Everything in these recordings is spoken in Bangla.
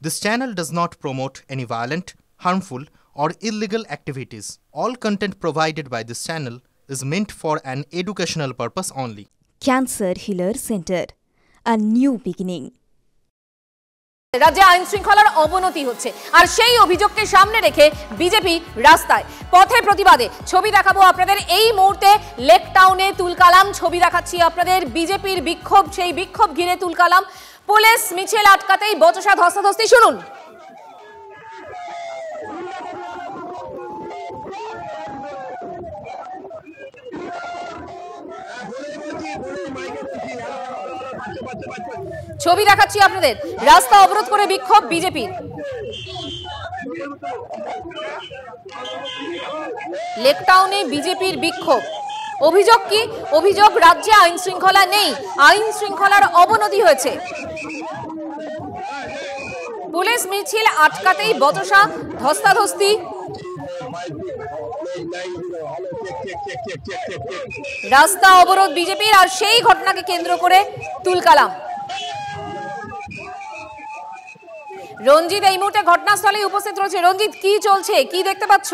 This channel does not promote any violent, harmful, or illegal activities. All content provided by this channel is meant for an educational purpose only. Cancer Healer Center, a new beginning. রাজ্যে আইন শৃঙ্খলার অবনতি হচ্ছে আর সেই অভিযোগকে সামনে রেখে বিজেপি রাস্তায় পথে প্রতিবাদে ছবি দেখাবো আপনাদের এই মুহূর্তে লেক টাউনে তুলকালাম ছবি দেখাচ্ছি আপনাদের বিজেপির বিক্ষোভ সেই বিক্ষোভ ঘিরে তুলকালাম পুলিশ মিছিল আটকাতেই বচসা ধস্তাধস্তি শুনুন ছবি দেখাচ্ছি আপনাদের রাস্তা অবরোধ করে বিক্ষোভ বিজেপির লেক টাউনে বিজেপির বিক্ষোভ অভিযোগ কি অভিযোগ রাজ্যে আইন শৃঙ্খলা নেই আইন শৃঙ্খলার অবনতি হয়েছে পুলিশ মিছিল আটকাতেই বচসা ধস্তাধস্তি রাস্তা অবরোধ বিজেপির আর সেই ঘটনাকে কেন্দ্র করে তুলকালাম রঞ্জিত এই মুহূর্তে ঘটনাস্থলে উপস্থিত রয়েছে রঞ্জিত কি চলছে কি দেখতে পাচ্ছ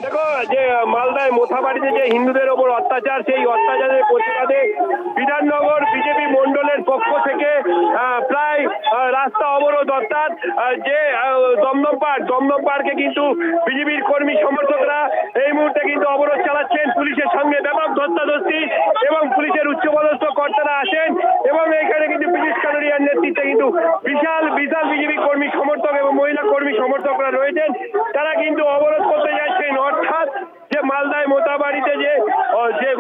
দেখো যে মালদায় মোথাবাড়িতে যে হিন্দুদের ওপর অত্যাচার সেই অত্যাচারের প্রতিবাদে বিধাননগর বিজেপি মন্ডলের পক্ষ থেকে প্রায় রাস্তা অবরোধ অর্থাৎ যে দমদম পার্কে কিন্তু বিজেপির কর্মী সমর্থকরা এই মুহূর্তে কিন্তু অবরোধ চালাচ্ছেন পুলিশের সঙ্গে ব্যাপক ধস্তাধস্তি এবং পুলিশের উচ্চপদস্থ কর্তারা আসেন এবং এখানে কিন্তু পুলিশ কানাডিয়ার নেতৃত্বে কিন্তু বিশাল বিজেপি কর্মী সমর্থক এবং মহিলা কর্মী সমর্থকরা রয়েছেন তারা কিন্তু অবরোধ করতে যাচ্ছেন অর্থাৎ যে মালদায় মোথাবাড়িতে যে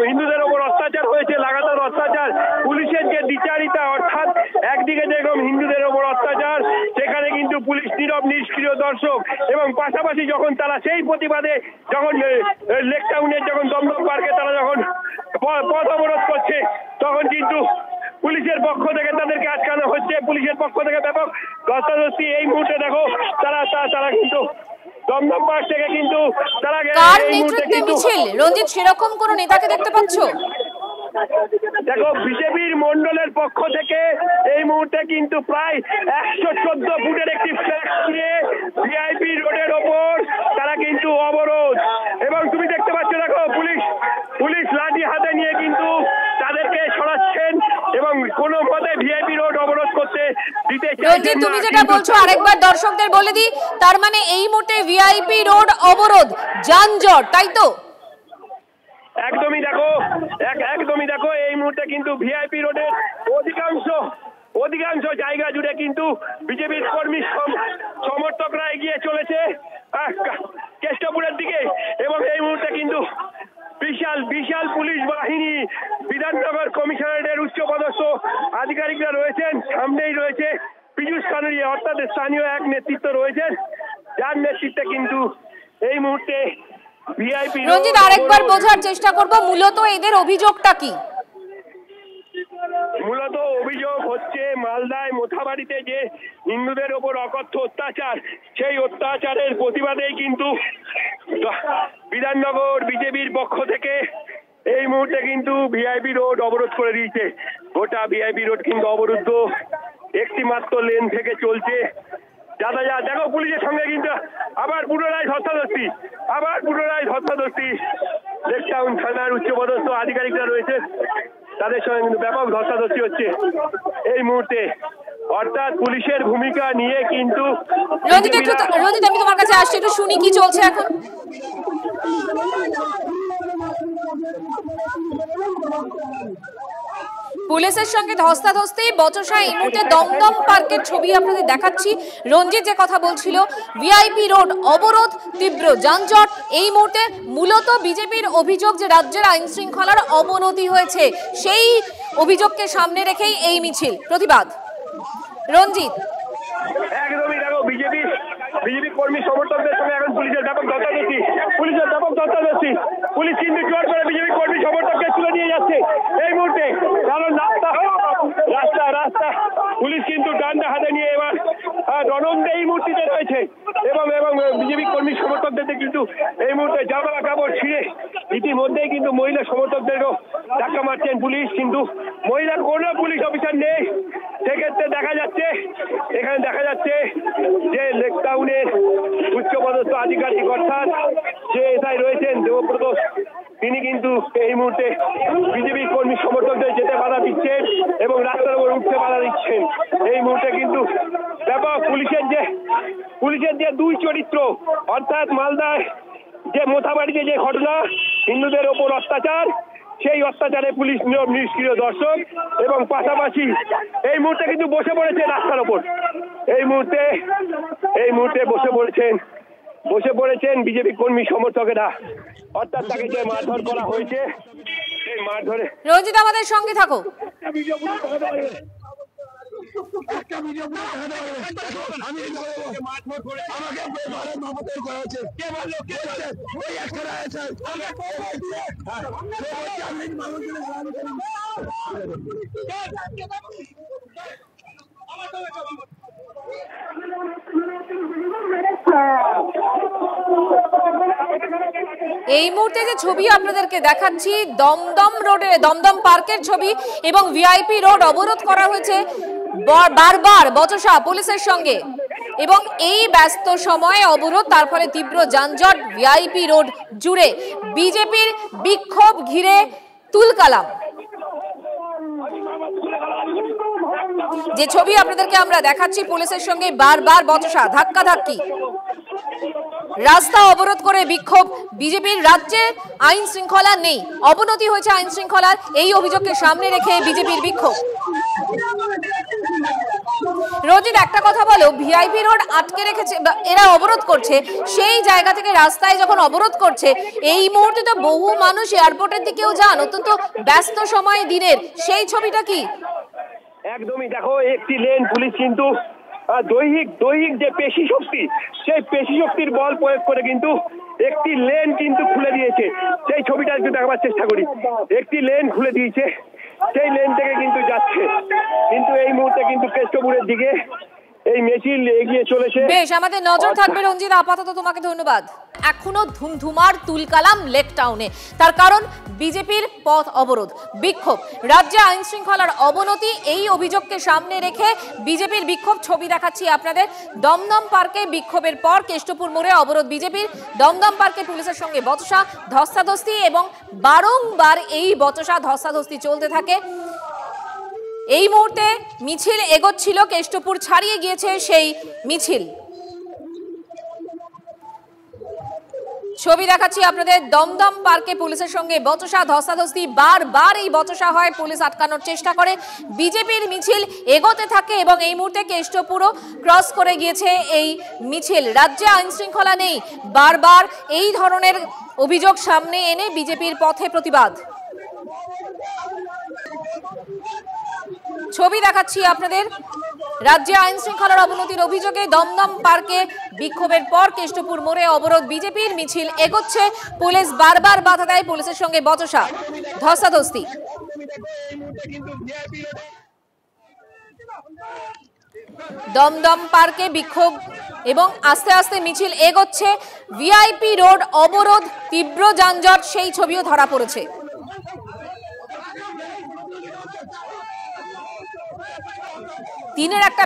হিন্দুদের ওপর অত্যাচার হয়েছে লাগাতার অত্যাচার পুলিশের যে দ্বিচারিতা অর্থাৎ একদিকে যেরকম হিন্দুদের ওপর অত্যাচার সেখানে কিন্তু পুলিশ নীরব নিষ্ক্রিয় দর্শক এবং পাশাপাশি যখন তারা সেই প্রতিবাদে যখন লেক টাউনের যখন দমদম পার্কে তারা যখন পথ অবরোধ করছে তখন কিন্তু পুলিশের পক্ষ থেকে তাদেরকে আটকানো হচ্ছে পুলিশের পক্ষ থেকে ব্যাপক ধস্তাধস্তি এই মুহূর্তে দেখো তারা কিন্তু দমদম পার্ক থেকে কিন্তু তারা কার নেতৃত্বে মিছিল রঞ্জিত সেরকম কোন নেতাকে দেখতে পাচ্ছ দেখো বিজেপির মন্ডলের পক্ষ থেকে এই মুহূর্তে কিন্তু প্রায় 114 ফুটের একটি ফ্ল্যাগ নিয়ে ভিআইপি রোডের ওপর তারা কিন্তু অবরোধ এবং তুমি দেখতে পাচ্ছ দেখো পুলিশ লাঠি হাতে নিয়ে কিন্তু তাদেরকে সরাচ্ছেন এবং কোন পথে ভিআইপি রোড অবরোধ করতে দিতে রঞ্জিত তুমি যেটা বলছো আরেকবার দর্শকদের বলে দিই তার মানে এই মুহূর্তে ভিআইপি রোড অবরোধ যানজট তাই তো একদমই দেখো এই মুহূর্তে কিন্তু ভিআইপি রোডের অধিকাংশ জায়গা জুড়ে কিন্তু বিজেপির কর্মী সমর্থকরা এগিয়ে চলেছে কেষ্টপুরের দিকে এবং এই মুহূর্তে কিন্তু বিশাল পুলিশ বাহিনী বিধাননগর কমিশনারেটের উচ্চপদস্থ আধিকারিকরা রয়েছেন সামনেই রয়েছে পীযূষ কানাড়িয়া অর্থাৎ স্থানীয় এক নেতৃত্ব রয়েছেন যার নেতৃত্বে কিন্তু এই মুহূর্তে ভিআইপি রঞ্জিত আরেকবার বোঝার চেষ্টা করব মূলত এদের অভিযোগটা কি মূলত অভিযোগ হচ্ছে মালদায় মোথাবাড়িতে যে হিন্দুদের ওপর অকথ্য অত্যাচার সেই অত্যাচারের প্রতিবাদেই কিন্তু বিধাননগর বিজেপির পক্ষ থেকে এই মুহূর্তে কিন্তু ভিআইপি রোড অবরোধ করে দিয়েছে গোটা ভিআইপি রোড কিন্তু অবরুদ্ধ একটি মাত্র লেন থেকে চলছে যাতায়াত দেখো পুলিশের সঙ্গে কিন্তু আবার পুনরায় ধস্তাধস্তি লেক টাউন থানার উচ্চপদস্থ আধিকারিকরা রয়েছে তাদের সঙ্গে কিন্তু ব্যাপক ধস্তাধস্তি হচ্ছে এই মুহূর্তে অর্থাৎ পুলিশের ভূমিকা নিয়ে কিন্তু রঞ্জিত আমি তোমার কাছে আসছি একটু শুনি কি চলছে এখন পুলিশের সঙ্গে ধস্তাধস্তি বচসা এই মুহূর্তে দমদম পার্কের ছবি আপনাদের দেখাচ্ছি রঞ্জিত যে কথা বলছিল ভিআইপি রোড অবরোধ তীব্র যানজট এই মুহূর্তে মূলত বিজেপির অভিযোগ যে রাজ্যের আইন শৃঙ্খলার অবনতি হয়েছে সেই অভিযোগকে সামনে রেখেই এই মিছিল প্রতিবাদ রঞ্জিত একদমই দেখো বিজেপি কর্মী সমর্থকদের সঙ্গে এখন পুলিশের ব্যাপক ধস্তাধস্তি পুলিশ কিন্তু জোর করে বিজেপি কর্মী সমর্থককে তুলে নিয়ে যাচ্ছে এই মুহূর্তে কারণ রাস্তা পুলিশ কিন্তু ডান্ডা হাতে নিয়ে এবার রণন্দে এই মূর্তিতে রয়েছে এবং বিজেপি কর্মী সমর্থকদের কিন্তু এই মুহূর্তে জামা কাপড় ছিঁড়ে ইতিমধ্যেই কিন্তু মহিলা সমর্থকদেরও ধাক্কা মারছেন পুলিশ কিন্তু মহিলার কোনো পুলিশ অফিসার নেই সেক্ষেত্রে এখানে দেখা যাচ্ছে যে লেকটাউনের উচ্চপদস্থ আধিকারিক অর্থাৎ যে এসআই রয়েছেন দেবব্রত, তিনি কিন্তু এই মুহূর্তে বিজেপি কর্মী সমর্থকদের যেতে বাধা দিচ্ছেন এবং রাস্তার উপর উঠতে বাধা দিচ্ছেন। এই মুহূর্তে কিন্তু ব্যাপক পুলিশের যে দুই চরিত্র, অর্থাৎ মালদায় যে মোথাবাড়িতে যে ঘটনা, হিন্দুদের ওপর অত্যাচার, সেই অত্যাচারে পুলিশ নিষ্ক্রিয় দর্শক, এবং পাশাপাশি এই মুহূর্তে কিন্তু বসে পড়েছে রাস্তার ওপর। এই মুহূর্তে বসে পড়েছেন বিজেপি কর্মী সমর্থকেরা, অর্থাৎ তাকে যে মারধর করা হয়েছে সেই মারধরে। রঞ্জিত, আমাদের সঙ্গে থাকো। এই মুহূর্তে যে ছবি আপনাদেরকে দেখাচ্ছি দমদম পার্কের ছবি, এবং ভিআইপি রোড অবরোধ করা হয়েছে বারবার বচসা পুলিশের সঙ্গে, এবং এই ব্যস্ত সময়ে অবরোধ, তার ফলে তীব্র যানজট ভিআইপি রোড জুড়ে। বিজেপির বিক্ষোভ ঘিরে তুলকালাম। যে ছবি আপনাদেরকে আমরা দেখাচ্ছি, পুলিশের সঙ্গে বারবার বচসা, ধাক্কাধাক্কি, রাস্তা অবরোধ করে বিক্ষোভ। বিজেপির রাজ্যে আইন শৃঙ্খলা নেই, অবনতি হয়েছে আইন শৃঙ্খলার, এই অভিযোগকে সামনে রেখে বিজেপির বিক্ষোভ। রঞ্জিত, একটা কথা বলো, ভিআইপি রোড আটকে রেখেছে, এরা অবরোধ করছে, সেই জায়গা থেকে রাস্তায় যখন অবরোধ করছে, এই মুহূর্তে তো বহু মানুষ এয়ারপোর্টের দিকেও যান, অত্যন্ত ব্যস্ত সময় দিনের, সেই ছবিটা কি? একদমই, দেখো একটি লেন পুলিশ কিন্তু দৈহিক যে পেশি শক্তি, সেই পেশি শক্তির বল প্রয়োগ করে কিন্তু একটি লেন কিন্তু খুলে দিয়েছে। সেই ছবিটা একটু দেখাবার চেষ্টা করি। একটি লেন খুলে দিয়েছে, সেই লেন থেকে কিন্তু যাচ্ছে, কিন্তু এই মুহূর্তে কিন্তু কেষ্টপুরের দিকে এই মিছিল এগিয়ে চলেছে। বেশ, আমাদের নজর থাকবে রঞ্জিত, আপাতত তোমাকে ধন্যবাদ। এখনো ধুমধুমার তুলকালাম লেক টাউনে, তার কারণ বিজেপির পথ অবরোধ, বিক্ষোভ, রাজ্যে আইন শৃঙ্খলার অবনতি, এই অভিযোগকে সামনে রেখে বিজেপির বিক্ষোভ। ছবি দেখাচ্ছি আপনাদের, দমদম পার্কে বিক্ষোভের পর কেষ্টপুর মোড়ে অবরোধ বিজেপির। দমদম পার্কে পুলিশের সঙ্গে বচসা, ধস্তাধস্তি, এবং বারংবার এই বচসা ধস্তাধস্তি চলতে থাকে। এই মুহূর্তে মিছিল এগোচ্ছিল, কেষ্টপুর ছাড়িয়ে গিয়েছে সেই মিছিল। ছবি দেখাচ্ছি আপনাদের, দমদম পার্কে পুলিশের সঙ্গে বচসা, ধস্তাধস্তি, বারবার এই বচসা হয়, পুলিশ আটকানোর চেষ্টা করে, বিজেপির মিছিল এগোতে থাকে, এবং এই মুহূর্তে কেষ্টপুরও ক্রস করে গিয়েছে এই মিছিল। রাজ্যে আইন শৃঙ্খলা নেই, বারবার এই ধরনের অভিযোগ সামনে এনে বিজেপির পথে প্রতিবাদ। ছবি দেখাচ্ছি আপনাদের, রাজ্যে আইন শৃঙ্খলার অবনতির অভিযোগে দমদম পার্কে বিক্ষোভের পর কেষ্টপুর মোড়ে অবরোধ বিজেপির, মিছিল এগোচ্ছে, পুলিশ বারবার বাধা দেয়, পুলিশের সঙ্গে বচসা, ধস্তাধস্তি। দমদম পার্কে বিক্ষোভ এবং আস্তে আস্তে মিছিল এগোচ্ছে, ভিআইপি রোড অবরোধ, তীব্র যানজট, সেই ছবিও ধরা পড়েছে। দিনের একটা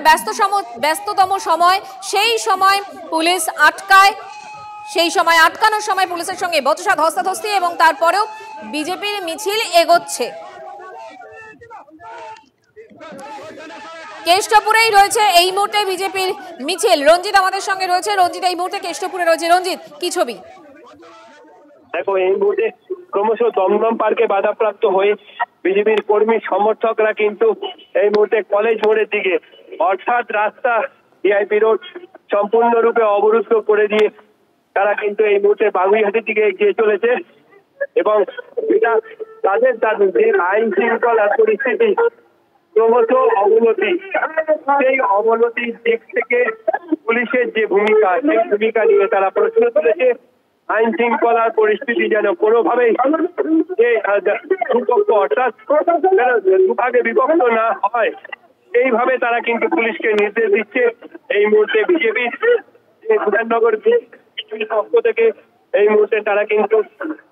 ব্যস্ততম সময়, সেই সময় পুলিশ আটকায়, সেই সময় আটকানোর সময় পুলিশের সঙ্গে বচসা, ধস্তাধস্তি, এবং তারপরেও বিজেপির মিছিল এগোচ্ছে। কেষ্টপুরেই রয়েছে এই মুহূর্তে বিজেপির মিছিল। রঞ্জিত আমাদের সঙ্গে রয়েছে। রঞ্জিত, এই মুহূর্তে কেষ্টপুরে রয়েছে। রঞ্জিত, কি ছবি? দেখো, এই মুহূর্তে ক্রমশ দমদম পার্কে বাধাপ্রাপ্ত হয়ে বিজেপির কর্মী সমর্থকরা কিন্তু এই মুহূর্তে কলেজ মোড়ের দিকে, অর্থাৎ রাস্তা ভিআইপি রোড সম্পূর্ণরূপে অবরুদ্ধ করে দিয়ে তারা কিন্তু এই মুহূর্তে বাগুইহাটির দিকে এগিয়ে চলেছে, এবং এটা তাদের যে আইন শৃঙ্খলা পরিস্থিতি ক্রমশ অবনতি, সেই অবনতির দিক থেকে পুলিশের যে ভূমিকা, সেই ভূমিকা নিয়ে তারা প্রশ্ন তুলেছে। আইন শৃঙ্খলার পরিস্থিতি যেন কোনোভাবেই দুপক্ষ, অর্থাৎ দুভাগে বিভক্ত না হয়, এইভাবে তারা কিন্তু পুলিশকে নির্দেশ দিচ্ছে। এই মুহূর্তে বিজেপির বিধাননগর পক্ষ থেকে এই মুহূর্তে তারা কিন্তু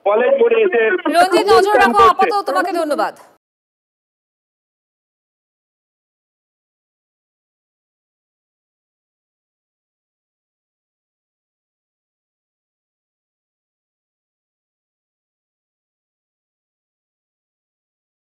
কলেজ মোড়ে এসে। রঞ্জিত, নজর রাখো, আপাতত তোমাকে ধন্যবাদ।